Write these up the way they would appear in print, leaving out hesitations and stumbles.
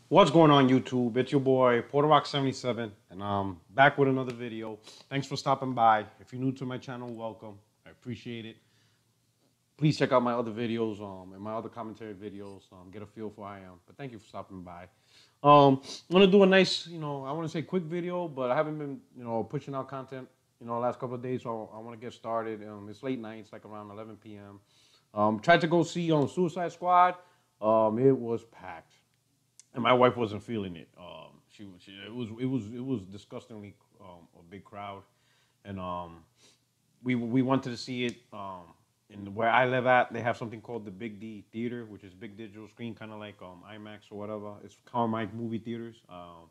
What's going on, YouTube? It's your boy Porter Rock 77, and I'm back with another video. Thanks for stopping by. If you're new to my channel, welcome. I appreciate it. Please check out my other videos and my other commentary videos. Get a feel for who I am. But thank you for stopping by. I'm gonna do a nice, I want to say quick video, but I haven't been, pushing out content, the last couple of days. So I want to get started. It's late night. It's like around 11 p.m. Tried to go see Suicide Squad. It was packed. And my wife wasn't feeling it. It was disgustingly a big crowd, and we wanted to see it. In where I live at, they have something called the Big D Theater, which is big digital screen, kind of like IMAX or whatever. It's Carmike movie theaters. I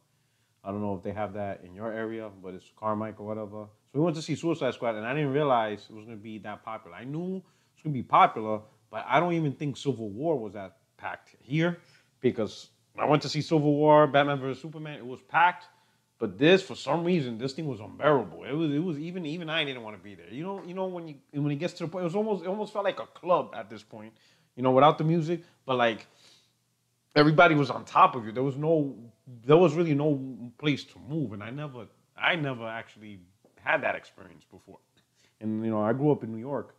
don't know if they have that in your area, but it's Carmike or whatever. So we went to see Suicide Squad, and I didn't realize it was going to be that popular. I knew it was going to be popular, but I don't even think Civil War was that packed here, because I went to see Civil War, Batman vs Superman. It was packed, but this, for some reason, this thing was unbearable. It was even I didn't want to be there. When it gets to the point, it almost felt like a club at this point. Without the music, but like everybody was on top of you. There was really no place to move, and I never actually had that experience before. And I grew up in New York,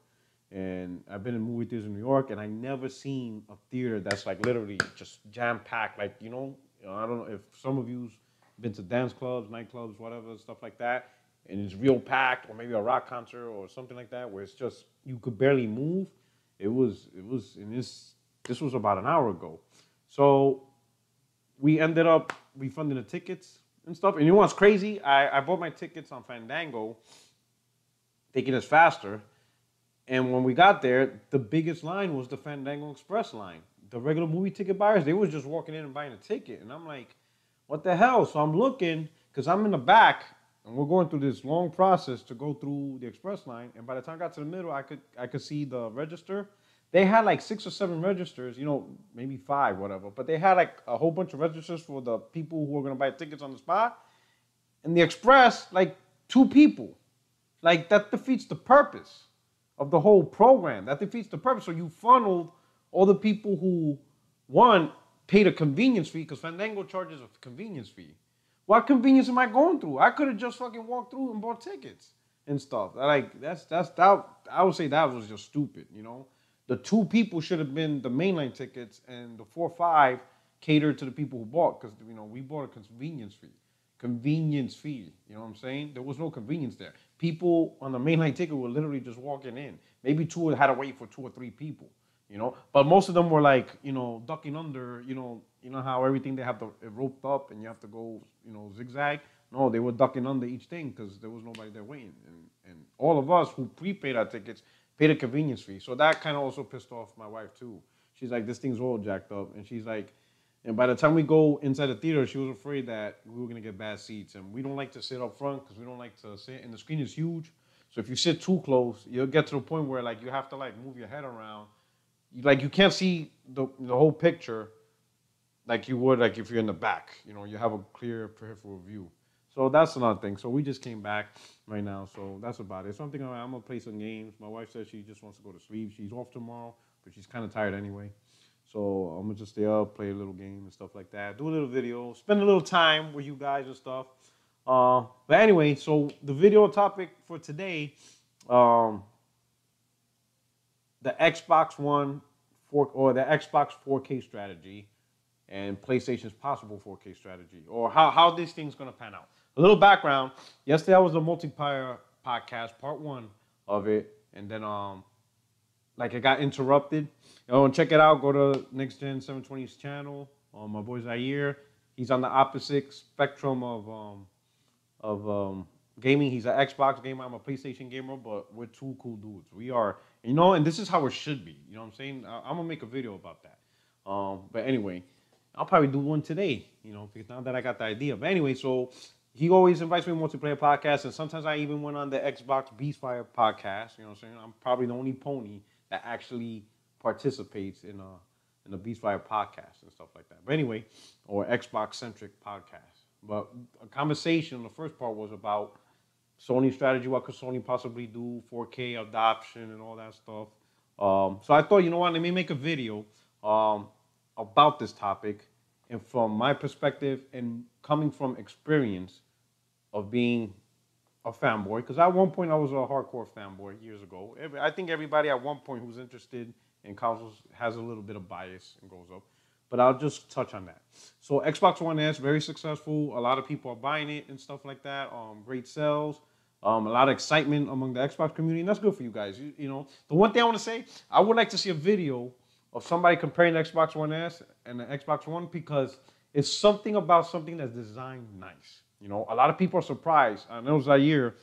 and I've been in movie theaters in New York, and I never seen a theater that's like literally just jam packed. Like I don't know if some of you's been to dance clubs, nightclubs, whatever, stuff like that, and it's real packed, or maybe a rock concert or something like that, where it's just you could barely move. And this was about an hour ago. So we ended up refunding the tickets and stuff. And you know what's crazy? I bought my tickets on Fandango, thinking it's faster. And when we got there, the biggest line was the Fandango Express line. The regular movie ticket buyers, they was just walking in and buying a ticket. And I'm like, what the hell? So I'm looking, because I'm in the back, and we're going through this long process to go through the express line. And by the time I got to the middle, I could see the register. They had like 6 or 7 registers, maybe 5, whatever. But they had like a whole bunch of registers for the people who were gonna buy tickets on the spot. And the express, like 2 people. Like that defeats the purpose of the whole program. That defeats the purpose. So you funneled all the people who, one, paid a convenience fee, because Fandango charges a convenience fee. What convenience am I going through? I could have just fucking walked through and bought tickets and stuff. Like that. I would say that was just stupid. The 2 people should have been the mainline tickets, and the 4 or 5 catered to the people who bought, because we bought a convenience fee. Convenience fee. You know what I'm saying? There was no convenience there. People on the mainline ticket were literally just walking in. Maybe 2 had to wait for 2 or 3 people. But most of them were like, ducking under, how everything they have it roped up and you have to go, zigzag. No, they were ducking under each thing because there was nobody there waiting. And all of us who prepaid our tickets paid a convenience fee. So that kind of also pissed off my wife too. She's like, this thing's all jacked up. And she's like, and by the time we go inside the theater, she was afraid that we were gonna get bad seats. And we don't like to sit up front because we don't like to sit, and the screen is huge. So if you sit too close, you'll get to the point where like you have to like move your head around. You can't see the whole picture like you would like if you're in the back. You have a clear peripheral view. So that's another thing. So we just came back right now. So that's about it. So I'm thinking I'm gonna play some games. My wife says she just wants to go to sleep. She's off tomorrow, but she's kind of tired anyway. So I'm gonna just stay up, play a little game and stuff like that. Do a little video, spend a little time with you guys and stuff. But anyway, so the video topic for today, the Xbox One or the Xbox 4K strategy and PlayStation's possible 4K strategy, or how this thing's gonna pan out. A little background. Yesterday I was the multiplayer podcast, part 1 of it, and then like it got interrupted. Check it out. Go to Next Gen 720's channel. My boy Zaire, he's on the opposite spectrum of gaming. He's an Xbox gamer. I'm a PlayStation gamer, but we're 2 cool dudes. We are, and this is how it should be. You know what I'm saying? I'm gonna make a video about that. But anyway, I'll probably do one today. Because now that I got the idea. But anyway, so he always invites me to multiplayer podcasts, and sometimes I even went on the Xbox Beastfire podcast. You know what I'm saying? I'm probably the only pony that actually participates in a Beastfire podcast and stuff like that. But anyway, or Xbox centric podcast. But a conversation, the first part was about Sony strategy. What could Sony possibly do? 4K adoption and all that stuff. So I thought, let me make a video about this topic And from my perspective and coming from experience of being a fanboy, because at one point I was a hardcore fanboy years ago. I think everybody at one point who's interested in consoles has a little bit of bias and goes up. But I'll just touch on that. So Xbox One S, very successful. A lot of people are buying it and stuff like that. Great sales. A lot of excitement among the Xbox community, and that's good for you guys. You know, the one thing I want to say, I would like to see a video of somebody comparing the Xbox One S and the Xbox One because it's something about something that's designed nice. You know, a lot of people are surprised. I know Zaire,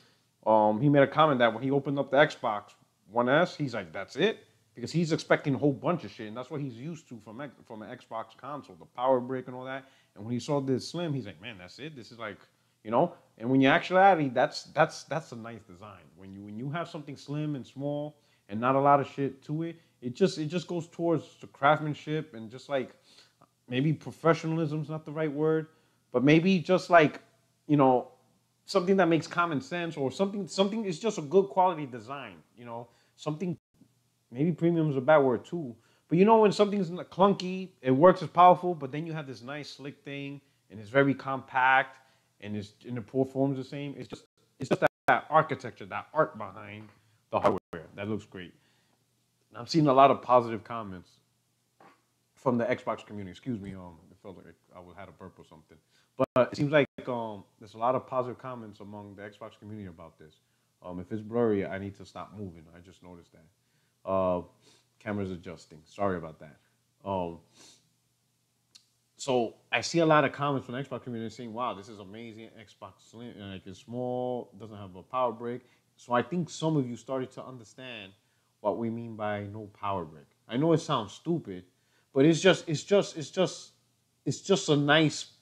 he made a comment that when he opened up the Xbox One S, he's like, "That's it," because he's expecting a whole bunch of shit, and that's what he's used to from an Xbox console, the power brick and all that. And when he saw this slim, he's like, "Man, that's it. This is like, you know." And when you actually, that's a nice design. When you have something slim and small and not a lot of shit to it, it just goes towards the craftsmanship and just like maybe professionalism's not the right word, but maybe just like, you know, something that makes common sense or something is just a good quality design, you know, something maybe premium is a bad word too. But you know when something's clunky, it works as powerful, but then you have this nice slick thing and it's very compact and it's in the poor forms the same. It's just that architecture, that art behind the hardware that looks great. And I'm seeing a lot of positive comments from the Xbox community. Excuse me, it felt like I had a burp or something. But it seems like there's a lot of positive comments among the Xbox community about this. If it's blurry, I need to stop moving. I just noticed that. Camera's adjusting. Sorry about that. Um, so I see a lot of comments from the Xbox community saying, "Wow, this is amazing. Xbox Slim, like it's small, doesn't have a power brick." So I think some of you started to understand what we mean by no power brick. I know it sounds stupid, but it's just a nice,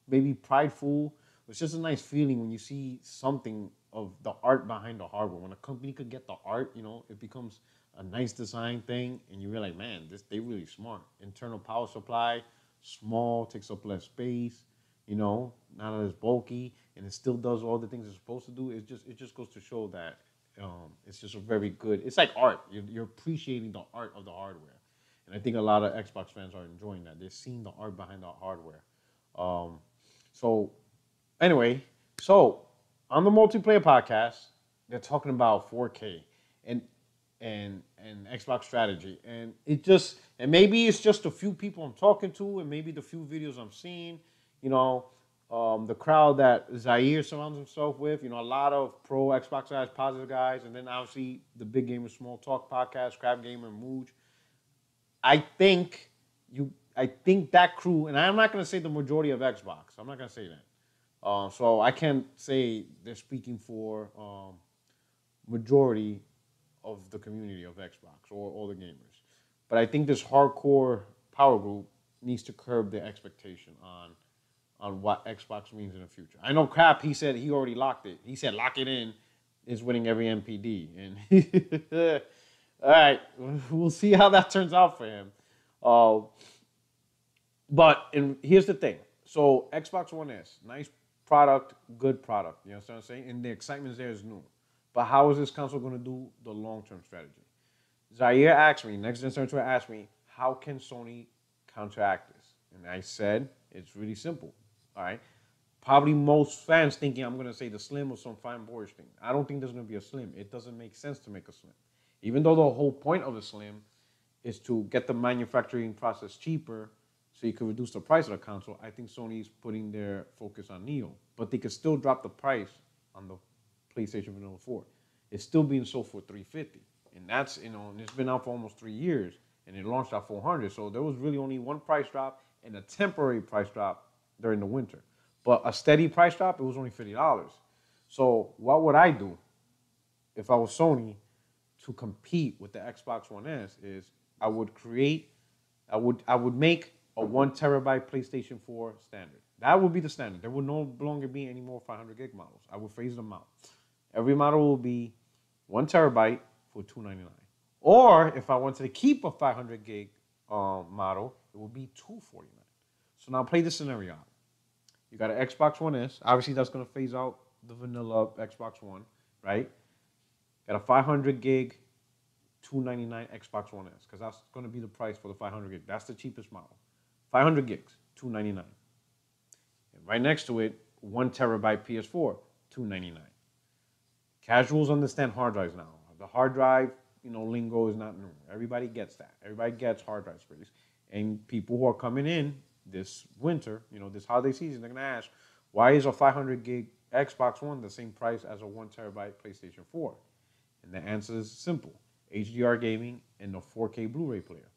maybe prideful. It's just a nice feeling when you see something of the art behind the hardware. When a company could get the art, you know, it becomes a nice design thing, and you realize, man, they really smart. Internal power supply, small, takes up less space, you know, not as bulky, and it still does all the things it's supposed to do. It just goes to show that it's just a very good. It's like art. You're appreciating the art of the hardware, and I think a lot of Xbox fans are enjoying that. They're seeing the art behind the hardware. Um, so anyway, so on the multiplayer podcast, they're talking about 4K and and Xbox strategy, and maybe it's just a few people I'm talking to, and maybe the few videos I'm seeing, you know, the crowd that Zaire surrounds himself with, you know, a lot of pro Xbox guys, positive guys, and then obviously the Big Gamer Small Talk podcast, Crab Gamer, Mooj. I think that crew, and I'm not going to say the majority of Xbox. I'm not going to say that. So I can't say they're speaking for majority of the community of Xbox or all the gamers. But I think this hardcore power group needs to curb their expectation on what Xbox means in the future. I know Crap, he said he already locked it. He said lock it in is winning every MPD. And all right, we'll see how that turns out for him. Uh, but here's the thing. So Xbox One S, nice product, good product. You know what I'm saying? And the excitement there is new. But how is this console going to do the long-term strategy? Zaire asked me, Next Gen Center asked me, how can Sony counteract this? And I said, it's really simple. All right. Probably most fans thinking I'm going to say the Slim or some fine boyish thing. I don't think there's going to be a Slim. It doesn't make sense to make a Slim. Even though the whole point of the Slim is to get the manufacturing process cheaper so you can reduce the price of the console, I think Sony's putting their focus on Neo. But they could still drop the price on the PlayStation Vanilla 4. It's still being sold for $350. And that's, and it's been out for almost 3 years. And it launched at $400. So there was really only one price drop and a temporary price drop during the winter. But a steady price drop, it was only $50. So what would I do if I was Sony to compete with the Xbox One S is I would make a 1 terabyte PlayStation 4 standard. That would be the standard. There would no longer be any more 500 gig models. I would phase them out. Every model will be 1 terabyte for $299. Or if I wanted to keep a 500 gig model, it would be $249. So now play this scenario out. You got an Xbox One S. Obviously, that's going to phase out the vanilla Xbox One, right? Got a 500 gig, $299 Xbox One S, because that's going to be the price for the 500 gig. That's the cheapest model. 500 gigs, $299. And right next to it, 1 terabyte PS4, $299. Casuals understand hard drives now. The hard drive, lingo is not new. Everybody gets that. Everybody gets hard drive space. And people who are coming in this winter, this holiday season, they're gonna ask, why is a 500 gig Xbox One the same price as a 1 terabyte PlayStation 4? And the answer is simple: HDR gaming and the 4K Blu-ray player.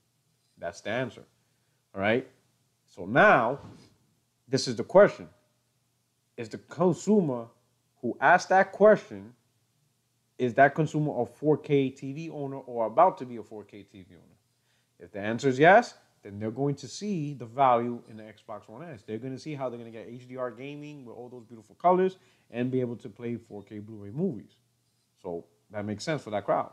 That's the answer. All right. So now, this is the question: is the consumer who asked that question, is that consumer a 4K TV owner or about to be a 4K TV owner? If the answer is yes, then they're going to see the value in the Xbox One S. They're going to see how they're going to get HDR gaming with all those beautiful colors and be able to play 4K Blu-ray movies. So that makes sense for that crowd.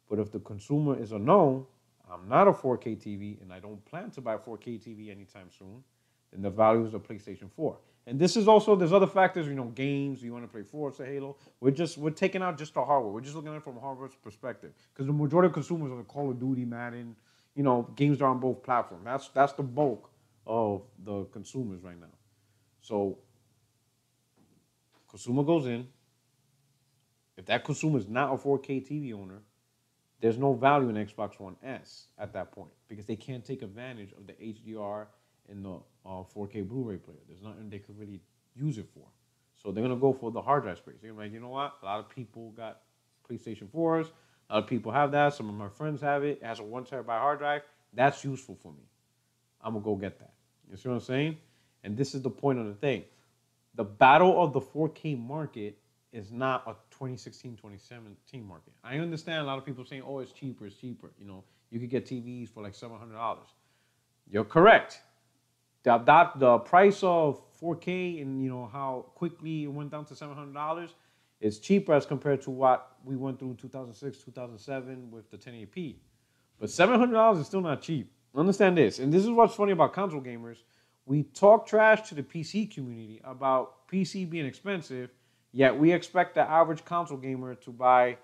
But if the consumer is a no, I'm not a 4K TV and I don't plan to buy a 4K TV anytime soon, then the value is the PlayStation 4. And this is also, there's other factors, games, you want to play Forza, Halo. We're taking out just the hardware. We're just looking at it from a hardware perspective. Because the majority of consumers are the Call of Duty, Madden, games that are on both platforms. That's the bulk of the consumers right now. So, consumer goes in. If that consumer is not a 4K TV owner, there's no value in Xbox One S at that point because they can't take advantage of the HDR and the 4K Blu-ray player. There's nothing they could really use it for. So they're going to go for the hard drive space. They're like, you know what? A lot of people got PlayStation 4s. A lot of people have that. Some of my friends have it. It has a 1 terabyte hard drive. That's useful for me. I'm going to go get that. You see what I'm saying? And this is the point of the thing. The battle of the 4K market is not a 2016, 2017 market. I understand a lot of people saying, oh, it's cheaper, it's cheaper. You could get TVs for like $700. You're correct. The price of 4K and how quickly it went down to $700 is cheaper as compared to what we went through in 2006, 2007 with the 1080p. But $700 is still not cheap. Understand this, and this is what's funny about console gamers. We talk trash to the PC community about PC being expensive, yet we expect the average console gamer to buy,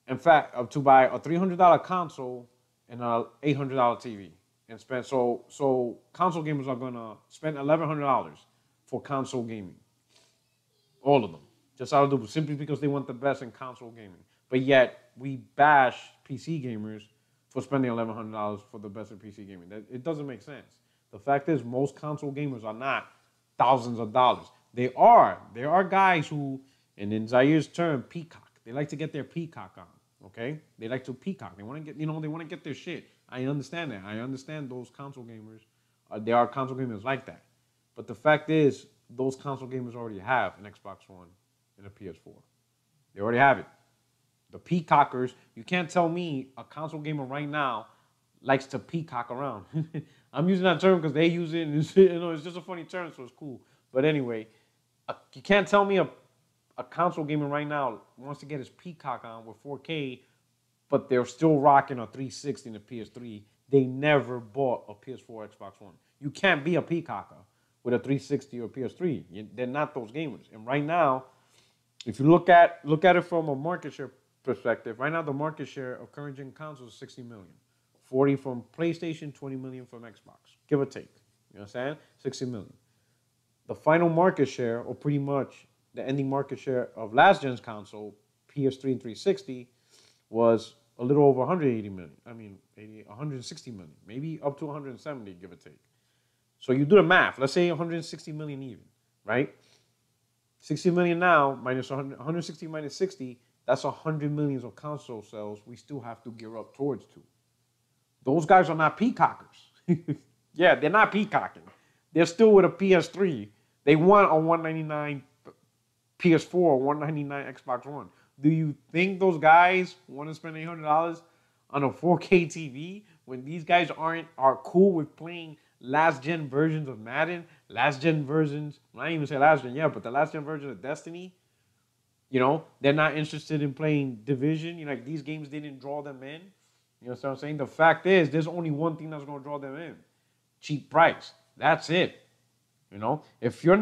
a $300 console and a $800 TV. And spend so console gamers are gonna spend $1,100 for console gaming, all of them, just out of the blue, simply because they want the best in console gaming. But yet we bash PC gamers for spending $1,100 for the best in PC gaming. It doesn't make sense. The fact is, most console gamers are not thousands of dollars. There are guys who, and in Zaire's term, peacock. They like to get their peacock on. Okay, they like to peacock. They want to get, they want to get their shit. I understand that. I understand those console gamers. There are console gamers like that. But the fact is, those console gamers already have an Xbox One and a PS4. They already have it. The peacockers, you can't tell me a console gamer right now likes to peacock around. I'm using that term because they use it, and it's just a funny term, so it's cool. But anyway, you can't tell me a console gamer right now wants to get his peacock on with 4K, but they're still rocking a 360 and a PS3. They never bought a PS4 Xbox One. You can't be a peacocker with a 360 or PS3. They're not those gamers. And right now, if you look at it from a market share perspective, right now the market share of current gen consoles is 60 million. 40 from PlayStation, 20 million from Xbox, give or take. You know what I'm saying? 60 million. The final market share, or pretty much the ending market share of last gen's console, PS3 and 360, was a little over 180 million. 160 million, maybe up to 170, give or take. So you do the math. Let's say 160 million even, right? 60 million now minus 160 minus 60, that's 100 millions of console sales we still have to gear up towards to. Those guys are not peacockers. Yeah, they're not peacocking. They're still with a PS3. They want a 199 PS4 or 199 Xbox One. Do you think those guys want to spend $800 on a 4K TV when these guys are cool with playing last gen versions of Madden, last gen versions, I didn't even say last gen yet, but the last gen version of Destiny? They're not interested in playing Division. Like these games didn't draw them in. You know what I'm saying? The fact is, there's only one thing that's going to draw them in. Cheap price. That's it. If you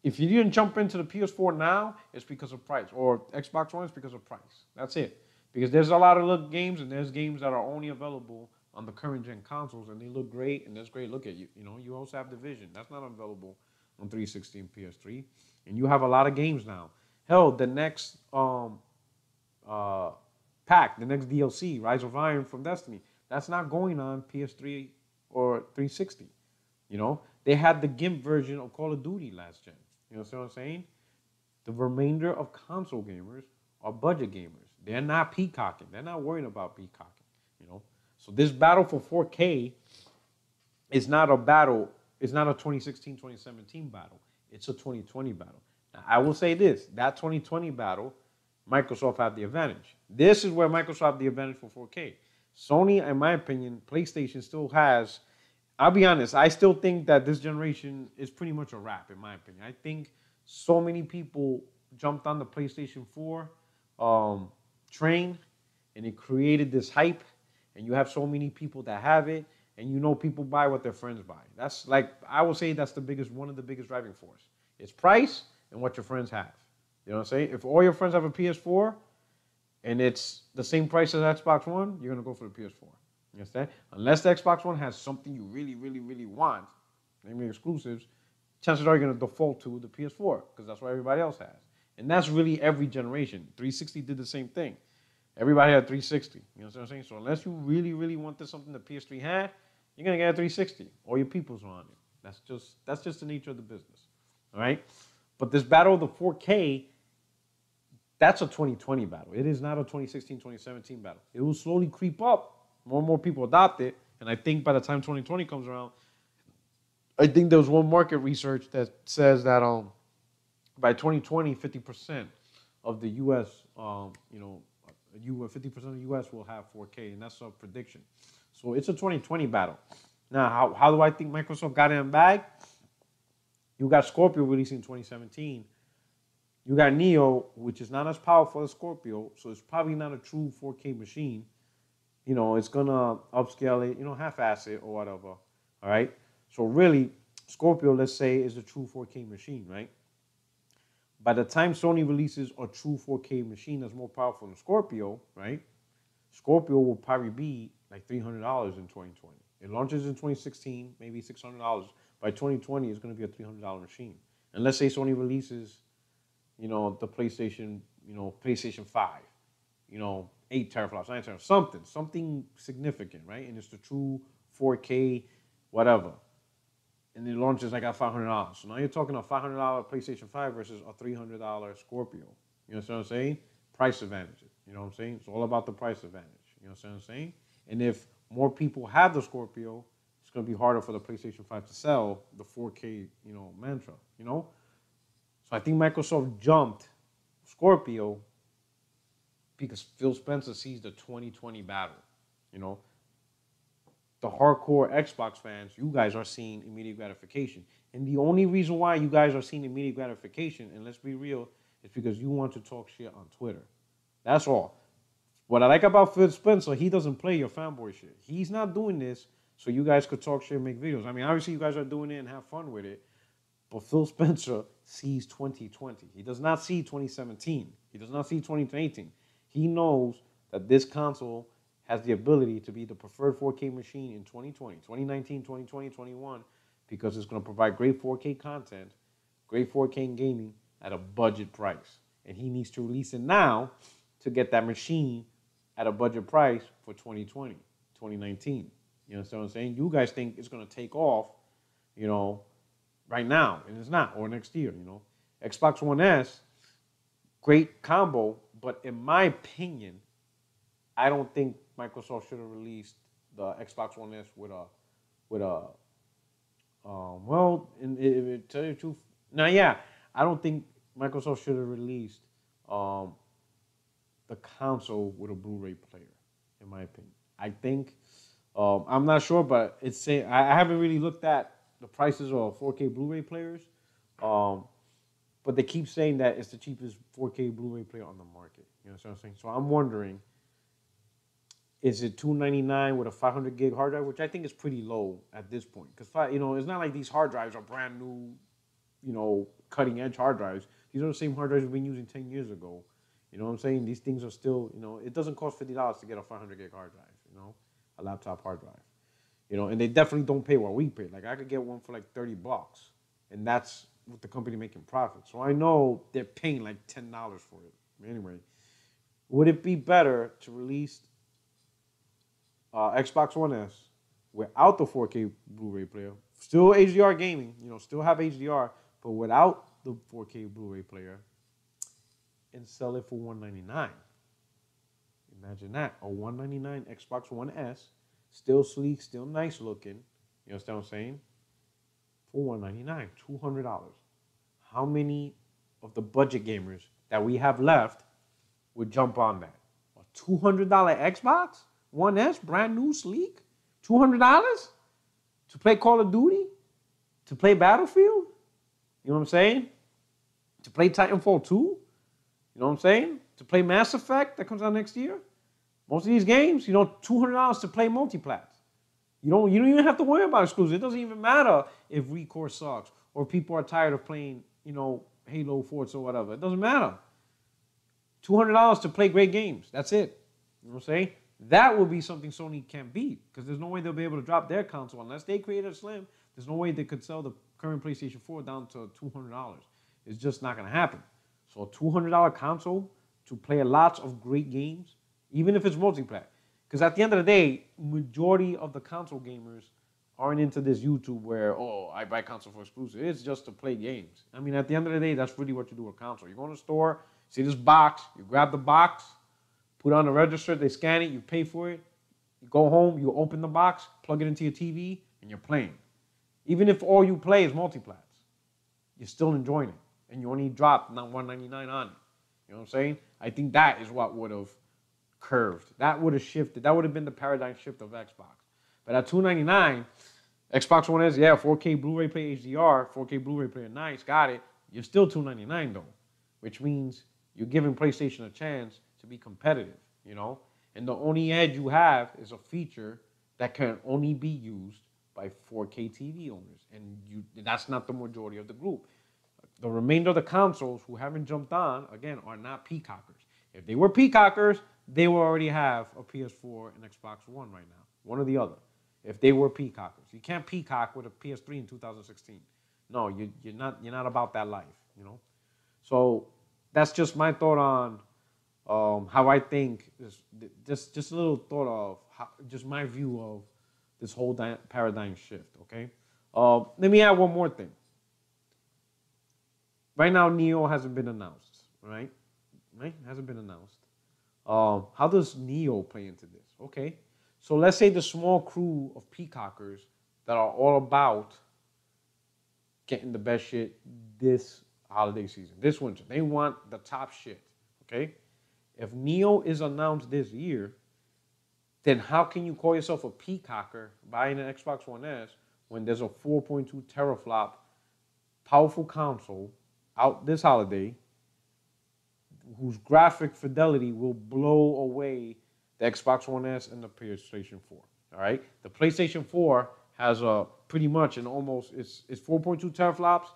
didn't jump into the PS4 now, it's because of price. Or Xbox One, it's because of price. That's it. Because there's a lot of games, and there's games that are only available on the current gen consoles, and they look great, and that's great. Look at you. You know, you also have Division. That's not available on 360 and PS3, and you have a lot of games now. Hell, the next uh, pack, the next DLC, Rise of Iron from Destiny, that's not going on PS3 or 360. You know, they had the GIMP version of Call of Duty last gen. You know what I'm saying? The remainder of console gamers are budget gamers. They're not peacocking. They're not worrying about peacocking. You know, so this battle for 4K is not a battle. It's not a 2016, 2017 battle. It's a 2020 battle. Now, I will say this: that 2020 battle, Microsoft had the advantage. This is where Microsoft had the advantage for 4K. Sony, in my opinion, PlayStation still has. I'll be honest. I still think that this generation is pretty much a wrap, in my opinion. I think so many people jumped on the PlayStation 4 train, and it created this hype. And you have so many people that have it, and you know people buy what their friends buy. That's like I would say that's the biggest, one of the biggest driving force. It's price and what your friends have. You know what I'm saying? If all your friends have a PS4 and it's the same price as Xbox One, you're gonna go for the PS4. You understand? Unless the Xbox One has something you really, really, really want, namely exclusives, chances are you're gonna default to the PS4 because that's what everybody else has. And that's really every generation. 360 did the same thing. Everybody had 360. You know what I'm saying? So unless you really, really want this something the PS3 had, you're gonna get a 360. All your people's are on it. That's just the nature of the business. All right. But this battle of the 4K, that's a 2020 battle. It is not a 2016, 2017 battle. It will slowly creep up. More and more people adopt it. And I think by the time 2020 comes around, I think there was one market research that says that by 2020, 50% of the U.S. 50% of the U.S. will have 4K, and that's a prediction. So it's a 2020 battle. Now, how do I think Microsoft got it in bag? You got Scorpio releasing in 2017. You got Neo, which is not as powerful as Scorpio, so it's probably not a true 4K machine. You know, it's gonna upscale it, half-ass it or whatever. All right. So really, Scorpio, let's say, is a true 4K machine, right? By the time Sony releases a true 4K machine that's more powerful than Scorpio, right? Scorpio will probably be like $300 in 2020. It launches in 2016, maybe $600. By 2020, it's going to be a $300 machine. And let's say Sony releases, the PlayStation, PlayStation 5, 8 teraflops, 9 teraflops, something significant, right? And it's the true 4K, whatever. And it launches like at $500. So now you're talking a $500 PlayStation 5 versus a $300 Scorpio. You know what I'm saying? Price advantages. You know what I'm saying? It's all about the price advantage. You know what I'm saying? And if more people have the Scorpio, it's going to be harder for the PlayStation 5 to sell the 4K, mantra, So I think Microsoft jumped Scorpio because Phil Spencer sees the 2020 battle, the hardcore Xbox fans, you guys are seeing immediate gratification. And the only reason why you guys are seeing immediate gratification, and let's be real, is because you want to talk shit on Twitter. That's all. What I like about Phil Spencer, he doesn't play your fanboy shit. He's not doing this so you guys could talk shit and make videos. I mean, obviously you guys are doing it and have fun with it, but Phil Spencer sees 2020. He does not see 2017. He does not see 2018. He knows that this console has the ability to be the preferred 4K machine in 2020, 2019, 2020, 21, because it's going to provide great 4K content, great 4K gaming at a budget price. And he needs to release it now to get that machine at a budget price for 2020, 2019. You know what I'm saying? You guys think it's going to take off, right now, and it's not, or next year, Xbox One S, great combo, but in my opinion, I don't think Microsoft should have released the Xbox One S with a tell you the truth, I don't think Microsoft should have released the console with a Blu-ray player, in my opinion. I think, I'm not sure, but I haven't really looked at the prices of 4K Blu-ray players, but they keep saying that it's the cheapest 4K Blu-ray player on the market. You know what I'm saying? So I'm wondering, is it $299 with a 500 gig hard drive, which I think is pretty low at this point? Because, it's not like these hard drives are brand new, cutting edge hard drives. These are the same hard drives we've been using 10 years ago. You know what I'm saying? These things are still, it doesn't cost $50 to get a 500 gig hard drive, a laptop hard drive. You know, and they definitely don't pay what we pay. Like I could get one for like $30, and that's with the company making profit. So I know they're paying like $10 for it. Anyway, would it be better to release Xbox One S without the 4K Blu-ray player, still HDR gaming, you know, still have HDR, but without the 4K Blu-ray player, and sell it for $199? Imagine that, a $199 Xbox One S, still sleek, still nice looking. You understand what I'm saying? For $199, $200. How many of the budget gamers that we have left would jump on that? A $200 Xbox One S, brand new, sleek, $200 to play Call of Duty, to play Battlefield. You know what I'm saying? To play Titanfall 2. You know what I'm saying? To play Mass Effect that comes out next year. Most of these games, you know, $200 to play multiplats. You don't even have to worry about exclusives. It doesn't even matter if Recore sucks or people are tired of playing, you know, Halo, Forza, or whatever. It doesn't matter. $200 to play great games. That's it. You know what I'm saying? That will be something Sony can't beat because there's no way they'll be able to drop their console unless they create a Slim. There's no way they could sell the current PlayStation 4 down to $200. It's just not going to happen. So a $200 console to play lots of great games, even if it's multiplayer. Because at the end of the day, majority of the console gamers aren't into this YouTube where, oh, I buy console for exclusive. It's just to play games. I mean, at the end of the day, that's really what you do with a console. You go in the store, see this box, you grab the box, put it on the register, they scan it, you pay for it. You go home, you open the box, plug it into your TV, and you're playing. Even if all you play is multiplats, you're still enjoying it. And you only drop not $199 on it. You know what I'm saying? I think that is what would have curved. That would have shifted. That would have been the paradigm shift of Xbox. But at $299, Xbox One S, yeah, 4K Blu-ray player HDR, 4K Blu-ray player, nice, got it. You're still $299 though, which means you're giving PlayStation a chance to be competitive, you know? And the only edge you have is a feature that can only be used by 4K TV owners. And that's not the majority of the group. The remainder of the consoles who haven't jumped on, again, are not peacockers. If they were peacockers, they would already have a PS4 and Xbox One right now. One or the other. If they were peacockers. You can't peacock with a PS3 in 2016. No, you're not about that life, you know? So that's just my thought on how I think, just a little thought of, just my view of this whole paradigm shift, okay? Let me add one more thing. Right now, Neo hasn't been announced, right? Hasn't been announced. How does Neo play into this? Okay, so let's say the small crew of peacockers that are all about getting the best shit this holiday season, this winter. They want the top shit, okay? If Neo is announced this year, then how can you call yourself a peacocker buying an Xbox One S when there's a 4.2 teraflop powerful console out this holiday whose graphic fidelity will blow away the Xbox One S and the PlayStation 4, all right? The PlayStation 4 has a pretty much an almost, it's 4.2 teraflops.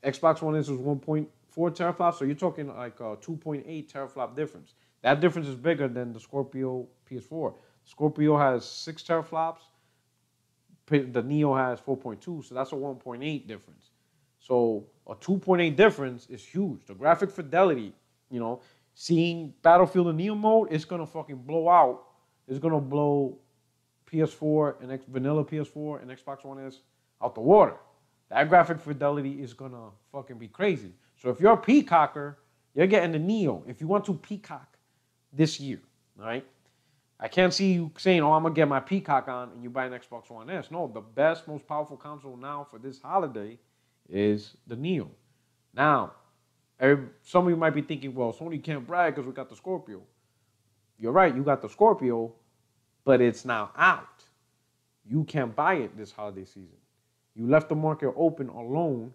Xbox One S is 1.4 teraflops, so you're talking like a 2.8 teraflop difference. That difference is bigger than the Scorpio PS4. Scorpio has 6 teraflops. The Neo has 4.2, so that's a 1.8 difference. So a 2.8 difference is huge. The graphic fidelity, you know, seeing Battlefield in Neo mode, it's going to fucking blow out. It's going to blow PS4 and vanilla PS4 and Xbox One S out the water. That graphic fidelity is going to fucking be crazy. So if you're a peacocker, you're getting the Neo. If you want to peacock this year, all right? I can't see you saying, oh, I'm going to get my peacock on and you buy an Xbox One S. No, the best, most powerful console now for this holiday is the Neo. Now, some of you might be thinking, well, Sony can't brag because we got the Scorpio. You're right, you got the Scorpio, but it's now out. You can't buy it this holiday season. You left the market open alone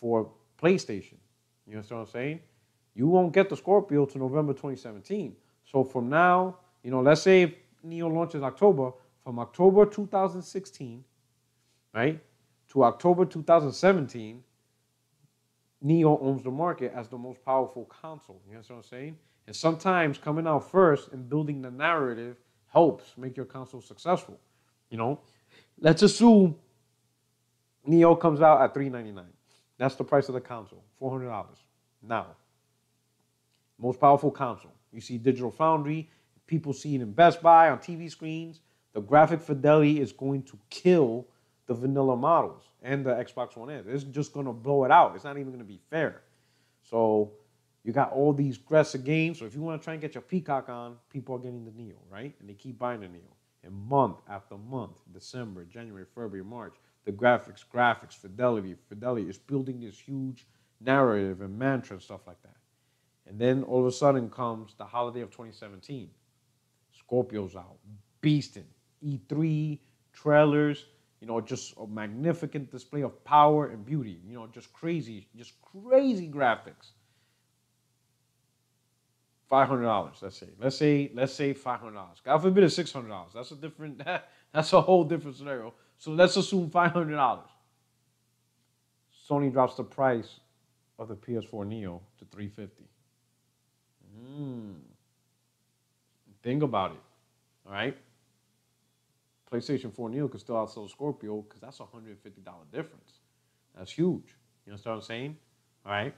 for PlayStation. You understand what I'm saying? You won't get the Scorpio till November 2017. So from now, you know, let's say if Neo launches October, from October 2016, right, to October 2017, Neo owns the market as the most powerful console. You know what I'm saying? And sometimes coming out first and building the narrative helps make your console successful. You know, let's assume Neo comes out at $399. That's the price of the console, $400. Now, most powerful console. You see Digital Foundry, people see it in Best Buy on TV screens. The graphic fidelity is going to kill the vanilla models and the Xbox One S. It's just going to blow it out. It's not even going to be fair. So you got all these aggressive games. So if you want to try and get your Peacock on, people are getting the Neo, right? And they keep buying the Neo. And month after month, December, January, February, March, the graphics, fidelity is building this huge narrative and mantra and stuff like that. And then all of a sudden comes the holiday of 2017. Scorpio's out, beasting, E3, trailers, you know, just a magnificent display of power and beauty, you know, just crazy graphics. $500, let's say $500. God forbid it's $600. That's a whole different scenario. So let's assume $500. Sony drops the price of the PS4 Neo to $350. Think about it. All right. PlayStation 4 Neo could still outsell Scorpio because that's a $150 difference. That's huge. You understand what I'm saying? All right.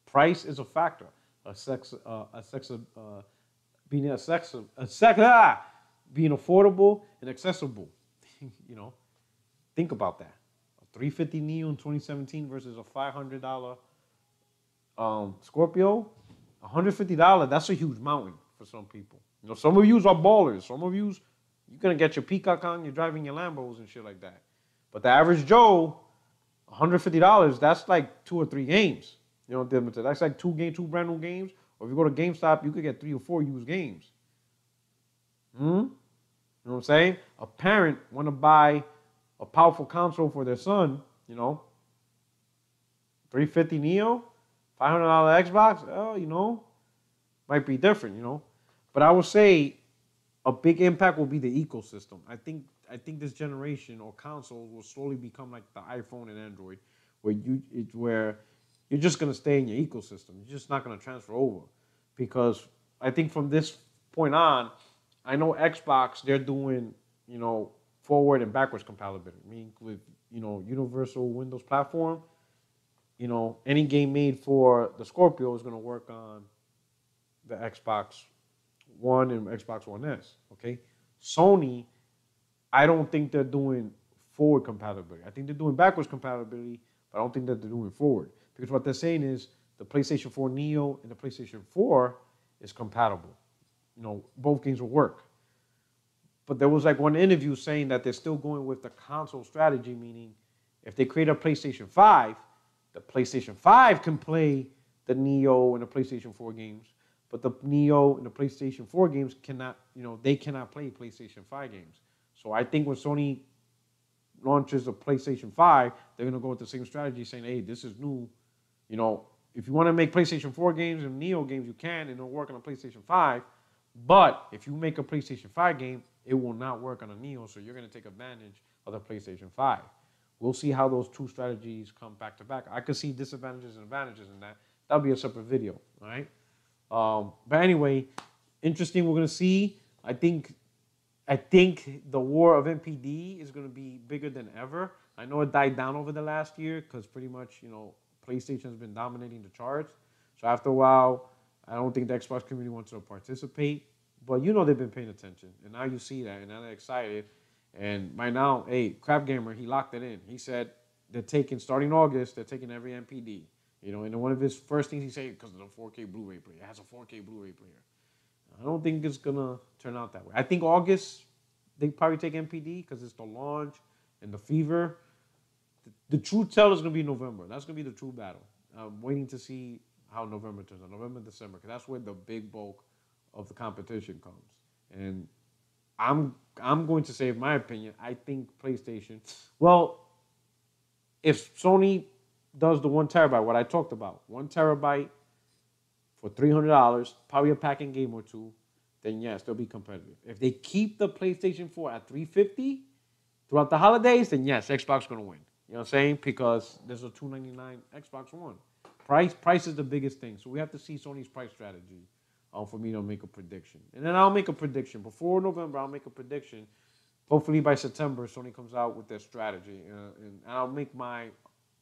Price is a factor. Being affordable and accessible. You know, think about that. A $350 Neo in 2017 versus a $500 Scorpio. $150. That's a huge mountain for some people. You know, some of you are ballers. Some of you, you're gonna get your Peacock on. You're driving your Lambos and shit like that. But the average Joe, $150. That's like 2 or 3 games. You know, that's like two brand new games. Or if you go to GameStop, you could get 3 or 4 used games. You know what I'm saying? A parent want to buy a powerful console for their son, you know, $350 Neo, $500 Xbox, oh, you know, might be different, you know. But I would say a big impact will be the ecosystem. I think this generation or consoles will slowly become like the iPhone and Android, where you're just gonna stay in your ecosystem. You're just not gonna transfer over, because I think from this point on, I know Xbox, they're doing, you know, forward and backwards compatibility. I mean, with, you know, universal Windows platform, you know, any game made for the Scorpio is gonna work on the Xbox One and Xbox One S. Okay, Sony, I don't think they're doing forward compatibility. I think they're doing backwards compatibility, but I don't think that they're doing forward. Because what they're saying is the PlayStation 4 Neo and the PlayStation 4 is compatible. You know, both games will work. But there was like one interview saying that they're still going with the console strategy, meaning if they create a PlayStation 5, the PlayStation 5 can play the Neo and the PlayStation 4 games, but the Neo and the PlayStation 4 games cannot, you know, they cannot play PlayStation 5 games. So I think when Sony launches a PlayStation 5, they're going to go with the same strategy, saying, hey, this is new. You know, if you want to make PlayStation 4 games and Neo games, you can, and it'll work on a PlayStation 5. But if you make a PlayStation 5 game, it will not work on a Neo, so you're going to take advantage of the PlayStation 5. We'll see how those two strategies come back to back. I could see disadvantages and advantages in that. That'll be a separate video, all right? But anyway, interesting. We're going to see. I think the war of NPD is going to be bigger than ever. I know it died down over the last year because pretty much, you know, PlayStation has been dominating the charts. So after a while, I don't think the Xbox community wants to participate. But you know they've been paying attention. And now you see that, and now they're excited. And by now, hey, Crap Gamer, he locked it in. He said they're taking, starting August, they're taking every NPD. You know, and one of his first things he said, because of the 4K Blu-ray player. It has a 4K Blu-ray player. I don't think it's going to turn out that way. I think August, they probably take NPD because it's the launch and the fever. The true tell is going to be November. That's going to be the true battle. I'm waiting to see how November turns out. November, December, because that's where the big bulk of the competition comes. And I'm going to say, in my opinion, I think PlayStation, well, if Sony does the 1 terabyte, what I talked about, 1 terabyte for $300, probably a packing game or two, then yes, they'll be competitive. If they keep the PlayStation 4 at $350 throughout the holidays, then yes, Xbox is going to win. You know what I'm saying? Because there's a $299 Xbox One. Price is the biggest thing. So we have to see Sony's price strategy for me to make a prediction. And then I'll make a prediction. Before November, I'll make a prediction. Hopefully by September, Sony comes out with their strategy. And I'll make my,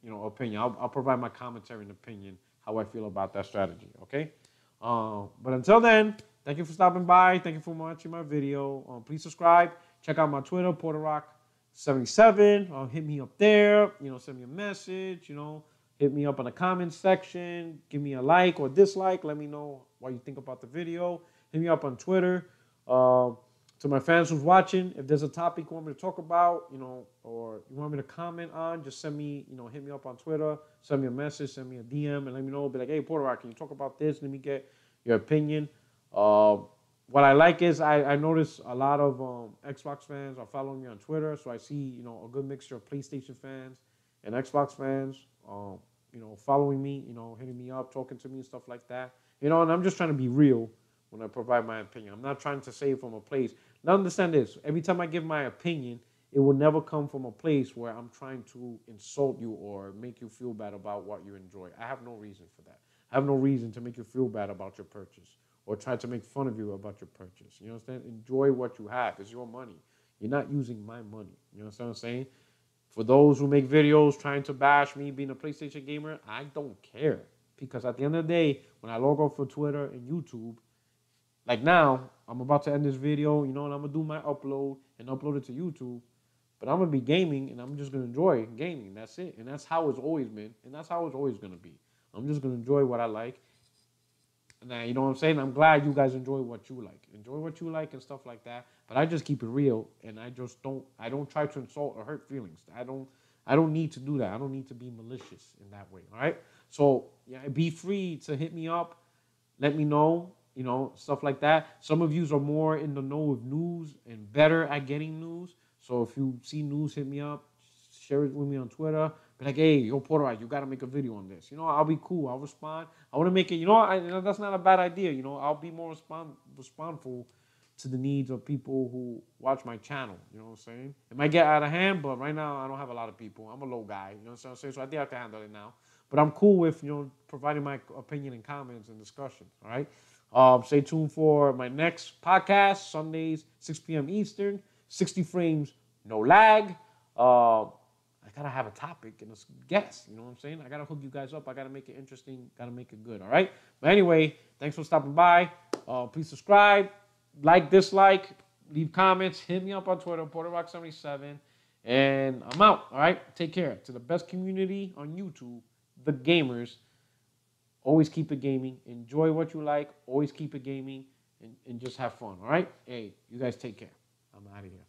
opinion. I'll provide my commentary and opinion, how I feel about that strategy, okay? But until then, thank you for stopping by. Thank you for watching my video. Please subscribe. Check out my Twitter, PorterRock77. Hit me up there. Send me a message. Hit me up in the comments section. Give me a like or dislike. Let me know what you think about the video. Hit me up on Twitter. To my fans who's watching, if there's a topic you want me to talk about, or you want me to comment on, just send me, hit me up on Twitter, send me a message, send me a DM, and let me know. Be like, hey, Porter Rock, can you talk about this? Let me get your opinion. What I like is I notice a lot of Xbox fans are following me on Twitter, so I see, a good mixture of PlayStation fans and Xbox fans, following me, hitting me up, talking to me and stuff like that. And I'm just trying to be real when I provide my opinion. I'm not trying to say it from a place. Now understand this. Every time I give my opinion, it will never come from a place where I'm trying to insult you or make you feel bad about what you enjoy. I have no reason for that. I have no reason to make you feel bad about your purchase or try to make fun of you about your purchase. You understand? Enjoy what you have. It's your money. You're not using my money. You understand what I'm saying? For those who make videos trying to bash me being a PlayStation gamer, I don't care. Because at the end of the day, when I log off for Twitter and YouTube, like now, I'm about to end this video, and I'm going to do my upload and upload it to YouTube. But I'm going to be gaming, and I'm just going to enjoy gaming. That's it. And that's how it's always been. And that's how it's always going to be. I'm just going to enjoy what I like. And you know what I'm saying? I'm glad you guys enjoy what you like. Enjoy what you like and stuff like that. But I just keep it real, and I don't try to insult or hurt feelings. I don't need to do that. I don't need to be malicious in that way, all right? So, yeah, be free to hit me up. Let me know. Stuff like that. Some of you are more in the know of news and better at getting news. So if you see news, hit me up. Share it with me on Twitter. Be like, hey, yo, Porter, you got to make a video on this. I'll be cool. I'll respond. I want to make it, that's not a bad idea. I'll be more respondful to the needs of people who watch my channel. You know what I'm saying? It might get out of hand, but right now I don't have a lot of people. I'm a low guy. You know what I'm saying? So I think I can handle it now. But I'm cool with, providing my opinion and comments and discussion. All right? Stay tuned for my next podcast, Sundays, 6 p.m. Eastern, 60 frames, no lag. I got to have a topic and a guest, you know what I'm saying? I got to hook you guys up. I got to make it interesting, got to make it good, all right? But anyway, thanks for stopping by. Please subscribe, like, dislike, leave comments, hit me up on Twitter, PorterRock77, and I'm out, all right? Take care. To the best community on YouTube, the gamers. Always keep it gaming. Enjoy what you like. Always keep it gaming. And just have fun, all right? Hey, you guys take care. I'm out of here.